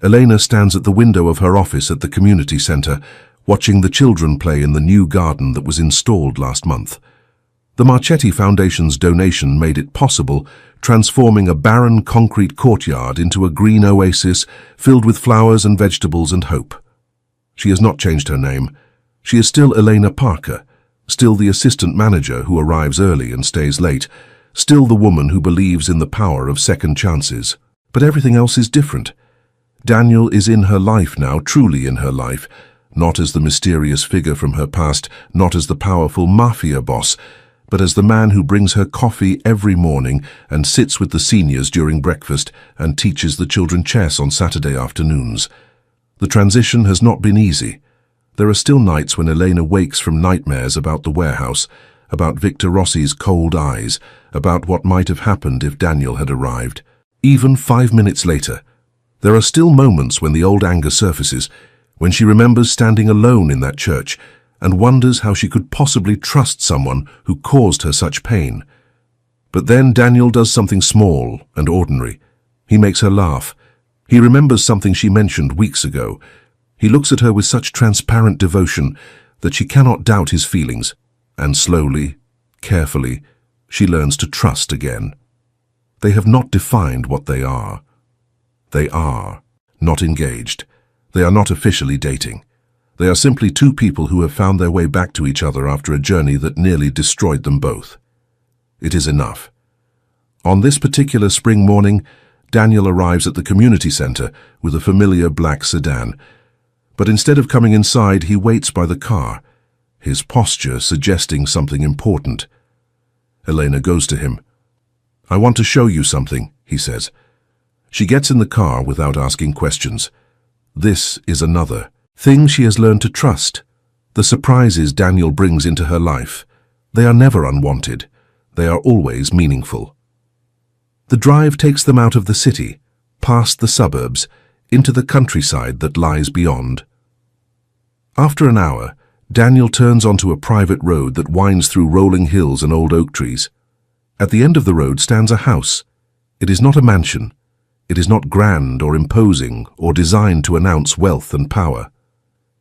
Elena stands at the window of her office at the community center, watching the children play in the new garden that was installed last month. The Marchetti Foundation's donation made it possible, transforming a barren concrete courtyard into a green oasis filled with flowers and vegetables and hope. She has not changed her name. She is still Elena Parker, still the assistant manager who arrives early and stays late, still the woman who believes in the power of second chances. But everything else is different. Daniel is in her life now, truly in her life, not as the mysterious figure from her past, not as the powerful mafia boss, but as the man who brings her coffee every morning and sits with the seniors during breakfast and teaches the children chess on Saturday afternoons. The transition has not been easy. There are still nights when Elena wakes from nightmares about the warehouse, about Victor Rossi's cold eyes, about what might have happened if Daniel had arrived. Even 5 minutes later, there are still moments when the old anger surfaces, when she remembers standing alone in that church and wonders how she could possibly trust someone who caused her such pain. But then Daniel does something small and ordinary. He makes her laugh. He remembers something she mentioned weeks ago. He looks at her with such transparent devotion that she cannot doubt his feelings, and slowly, carefully, she learns to trust again. They have not defined what they are. They are not engaged. They are not officially dating. They are simply two people who have found their way back to each other after a journey that nearly destroyed them both. It is enough. On this particular spring morning, Daniel arrives at the community center with a familiar black sedan. But instead of coming inside, he waits by the car, his posture suggesting something important. Elena goes to him. "I want to show you something," he says. She gets in the car without asking questions. This is another thing she has learned to trust. The surprises Daniel brings into her life. They are never unwanted. They are always meaningful. The drive takes them out of the city, past the suburbs, into the countryside that lies beyond. After an hour, Daniel turns onto a private road that winds through rolling hills and old oak trees. At the end of the road stands a house. It is not a mansion. It is not grand or imposing or designed to announce wealth and power.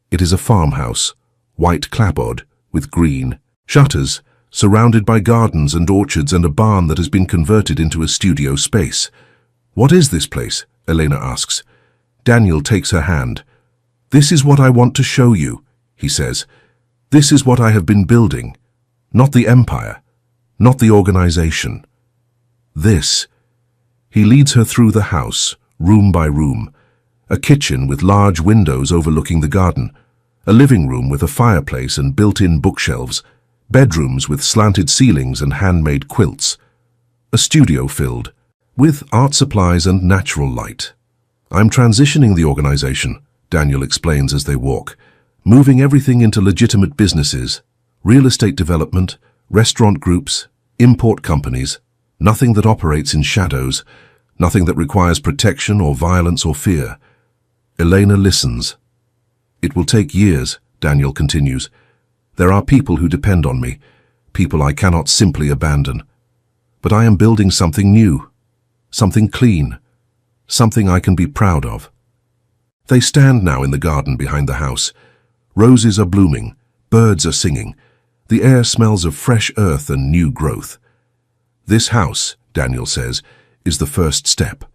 It is a farmhouse, white clapboard, with green shutters, surrounded by gardens and orchards and a barn that has been converted into a studio space. "What is this place?" Elena asks. Daniel takes her hand. "This is what I want to show you," he says. "This is what I have been building. Not the empire, not the organization. This." He leads her through the house, room by room. A kitchen with large windows overlooking the garden. A living room with a fireplace and built-in bookshelves. Bedrooms with slanted ceilings and handmade quilts. A studio filled with art supplies and natural light. "I'm transitioning the organization," Daniel explains as they walk, "moving everything into legitimate businesses, real estate development, restaurant groups, import companies, nothing that operates in shadows, nothing that requires protection or violence or fear." Elena listens. "It will take years," Daniel continues. "There are people who depend on me, people I cannot simply abandon. But I am building something new, something clean, something I can be proud of." They stand now in the garden behind the house. Roses are blooming, birds are singing. The air smells of fresh earth and new growth. "This house," Daniel says, "is the first step.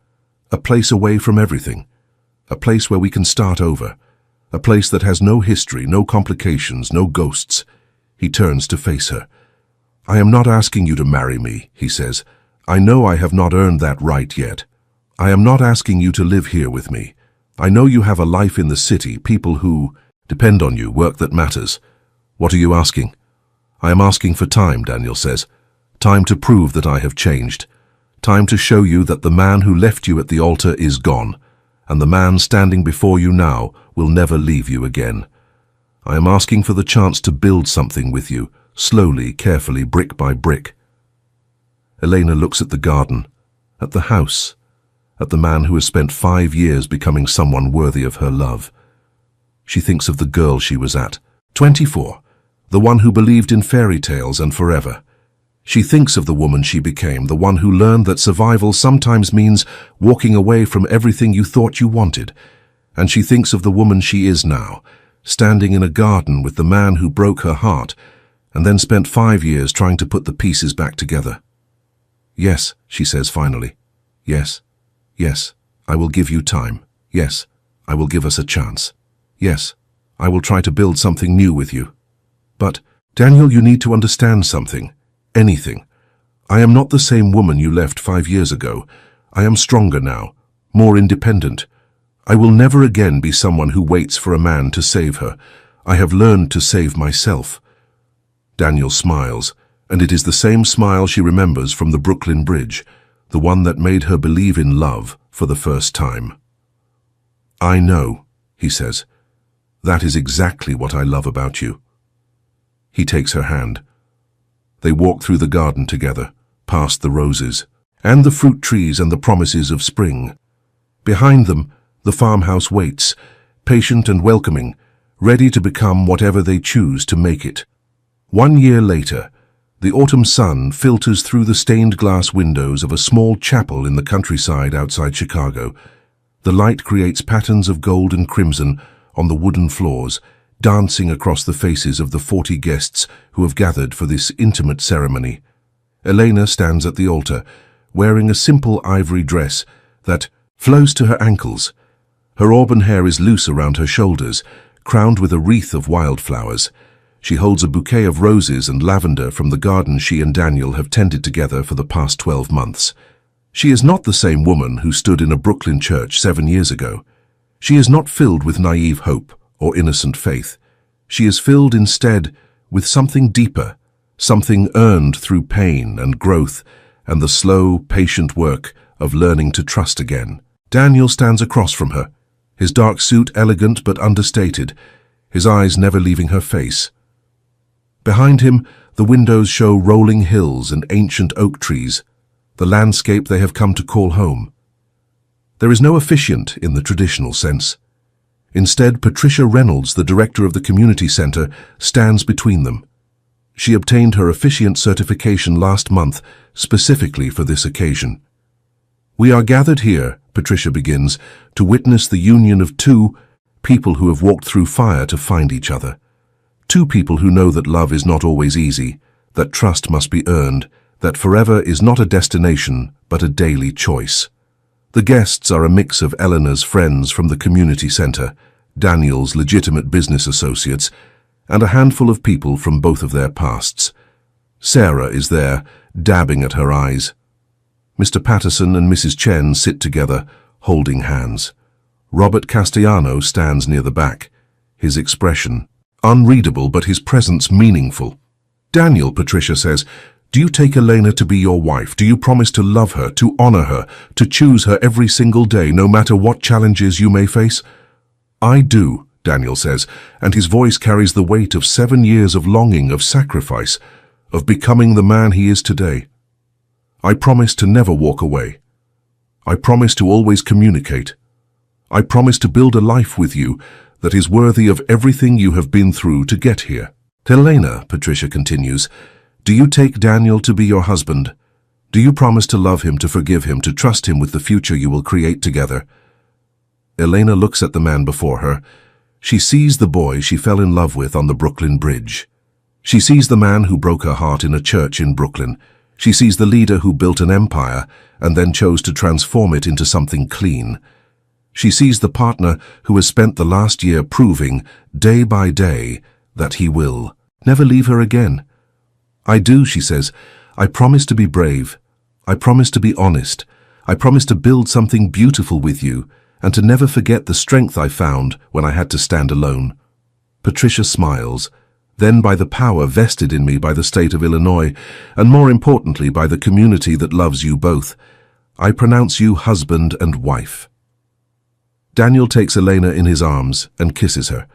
A place away from everything. A place where we can start over. A place that has no history, no complications, no ghosts." He turns to face her. "I am not asking you to marry me," he says. "I know I have not earned that right yet. I am not asking you to live here with me. I know you have a life in the city, people who depend on you, work that matters. What are you asking?" "I am asking for time," Daniel says. "Time to prove that I have changed. Time to show you that the man who left you at the altar is gone, and the man standing before you now will never leave you again. I am asking for the chance to build something with you, slowly, carefully, brick by brick." Elena looks at the garden, at the house, at the man who has spent 5 years becoming someone worthy of her love. She thinks of the girl she was at, 24, the one who believed in fairy tales and forever. She thinks of the woman she became, the one who learned that survival sometimes means walking away from everything you thought you wanted. And she thinks of the woman she is now, standing in a garden with the man who broke her heart and then spent 5 years trying to put the pieces back together. Yes, she says finally. Yes, yes, I will give you time. Yes, I will give us a chance. Yes, I will try to build something new with you. But, Daniel, you need to understand something. Anything. I am not the same woman you left 5 years ago. I am stronger now, more independent. I will never again be someone who waits for a man to save her. I have learned to save myself. Daniel smiles, and it is the same smile she remembers from the Brooklyn Bridge, the one that made her believe in love for the first time. I know, he says. That is exactly what I love about you. He takes her hand. They walk through the garden together, past the roses, and the fruit trees and the promises of spring. Behind them, the farmhouse waits, patient and welcoming, ready to become whatever they choose to make it. 1 year later, the autumn sun filters through the stained glass windows of a small chapel in the countryside outside Chicago. The light creates patterns of gold and crimson on the wooden floors, dancing across the faces of the 40 guests who have gathered for this intimate ceremony. Elena stands at the altar, wearing a simple ivory dress that flows to her ankles. Her auburn hair is loose around her shoulders, crowned with a wreath of wildflowers. She holds a bouquet of roses and lavender from the garden she and Daniel have tended together for the past 12 months. She is not the same woman who stood in a Brooklyn church 7 years ago. She is not filled with naive hope or innocent faith. She is filled instead with something deeper, something earned through pain and growth and the slow, patient work of learning to trust again. Daniel stands across from her, his dark suit elegant but understated, his eyes never leaving her face. Behind him, the windows show rolling hills and ancient oak trees, the landscape they have come to call home. There is no officiant in the traditional sense. Instead, Patricia Reynolds, the director of the community center, stands between them. She obtained her officiant certification last month, specifically for this occasion. We are gathered here, Patricia begins, to witness the union of two people who have walked through fire to find each other. Two people who know that love is not always easy, that trust must be earned, that forever is not a destination, but a daily choice. The guests are a mix of Eleanor's friends from the community center, Daniel's legitimate business associates, and a handful of people from both of their pasts. Sarah is there, dabbing at her eyes. Mr. Patterson and Mrs. Chen sit together, holding hands. Robert Castellano stands near the back, his expression unreadable but his presence meaningful. Daniel, Patricia says, do you take Elena to be your wife? Do you promise to love her, to honor her, to choose her every single day, no matter what challenges you may face? I do, Daniel says, and his voice carries the weight of 7 years of longing, of sacrifice, of becoming the man he is today. I promise to never walk away. I promise to always communicate. I promise to build a life with you that is worthy of everything you have been through to get here. To Elena, Patricia continues, do you take Daniel to be your husband? Do you promise to love him, to forgive him, to trust him with the future you will create together? Elena looks at the man before her. She sees the boy she fell in love with on the Brooklyn Bridge. She sees the man who broke her heart in a church in Brooklyn. She sees the leader who built an empire and then chose to transform it into something clean. She sees the partner who has spent the last year proving, day by day, that he will never leave her again. I do, she says. I promise to be brave. I promise to be honest. I promise to build something beautiful with you and to never forget the strength I found when I had to stand alone. Patricia smiles. Then by the power vested in me by the state of Illinois, and more importantly by the community that loves you both, I pronounce you husband and wife. Daniel takes Elena in his arms and kisses her.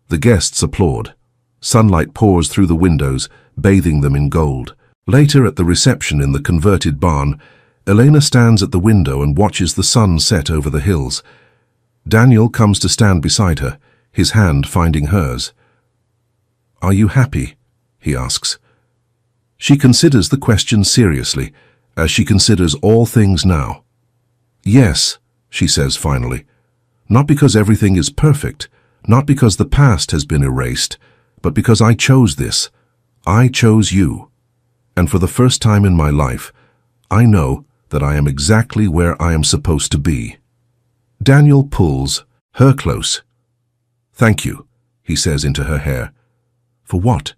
The guests applaud. Sunlight pours through the windows, bathing them in gold. Later at the reception in the converted barn, Elena stands at the window and watches the sun set over the hills. Daniel comes to stand beside her, his hand finding hers. "Are you happy?" he asks. She considers the question seriously, as she considers all things now. "Yes," she says finally. "Not because everything is perfect, not because the past has been erased, but because I chose this. I chose you. And for the first time in my life, I know that I am exactly where I am supposed to be." Daniel pulls her close. "Thank you," he says into her hair. "For what?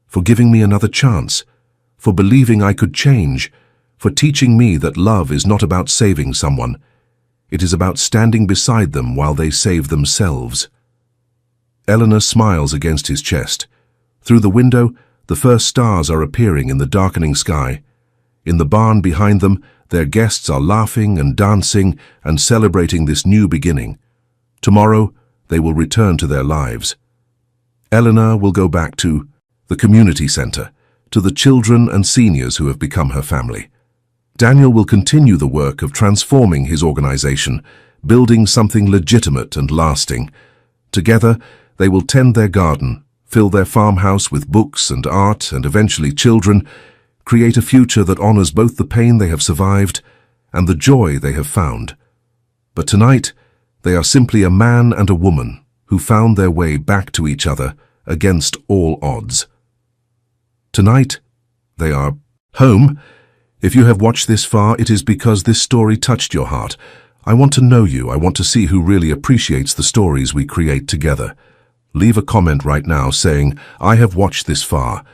For giving me another chance, for believing I could change, for teaching me that love is not about saving someone. It is about standing beside them while they save themselves." Eleanor smiles against his chest. Through the window, the first stars are appearing in the darkening sky. In the barn behind them, their guests are laughing and dancing and celebrating this new beginning. Tomorrow, they will return to their lives. Eleanor will go back to the community center, to the children and seniors who have become her family. Daniel will continue the work of transforming his organization, building something legitimate and lasting. Together, they will tend their garden, fill their farmhouse with books and art and eventually children, create a future that honors both the pain they have survived and the joy they have found. But tonight, they are simply a man and a woman who found their way back to each other against all odds. Tonight, they are home. If you have watched this far, it is because this story touched your heart. I want to know you. I want to see who really appreciates the stories we create together. Leave a comment right now saying, "I have watched this far,"